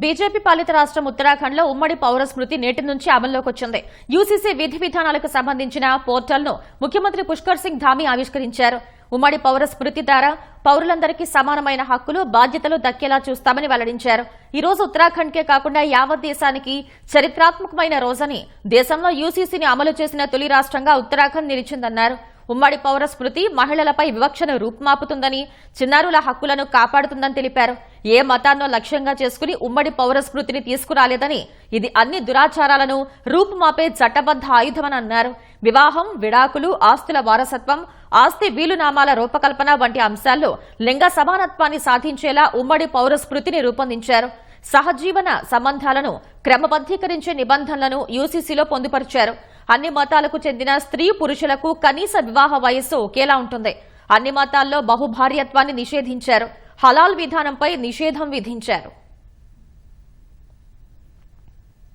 BJP పాలిత రాష్ట్రం ఉత్తరాఖండ్లో ఉమ్మడి పౌర స్మృతి నేటి నుంచి అమల్లోకి వచ్చింది. యూసీసీ విధి విధానాలకు సంబంధించిన పోర్టల్ను ముఖ్యమంత్రి పుష్కర్ సింగ్ ధామీ ఆవిష్కరించారు. ఉమ్మడి పౌర స్మృతి ద్వారా పౌరులందరికీ సమానమైన హక్కులు, బాధ్యతలు దక్కేలా చూస్తామని వెల్లడించారు. ఈ రోజు ఉత్తరాఖండ్కే కాకుండా యావత్ దేశానికి చరిత్రాత్మకమైన రోజని, దేశంలో యూసీసీని అమలు చేసిన తొలి రాష్ట్రంగా ఉత్తరాఖండ్ నిలిచిందన్నారు. ఉమ్మడి పౌర స్మృతి మహిళలపై వివక్షను రూపుమాపుతుందని, చిన్నారుల హక్కులను కాపాడుతుందని తెలిపారు. ఏ మతాన్నో లక్ష్యంగా చేసుకుని ఉమ్మడి పౌర స్మృతిని తీసుకురాలేదని, ఇది అన్ని దురాచారాలను రూపుమాపే చట్టబద్ద ఆయుధమని అన్నారు. వివాహం, విడాకులు, ఆస్తుల వారసత్వం, ఆస్తి వీలునామాల రూపకల్పన వంటి అంశాల్లో లింగ సమానత్వాన్ని సాధించేలా ఉమ్మడి పౌర స్మృతిని రూపొందించారు. సహజీవన సంబంధాలను క్రమబద్దీకరించే నిబంధనలను యూసీసీలో పొందుపరిచారు. అన్ని మతాలకు చెందిన స్త్రీ పురుషులకు కనీస వివాహ వయస్సు ఒకేలా ఉంటుంది. అన్ని మతాల్లో బహుభార్యత్వాన్ని నిషేధించారు. హలాల్ విధానంపై నిషేధం విధించారు.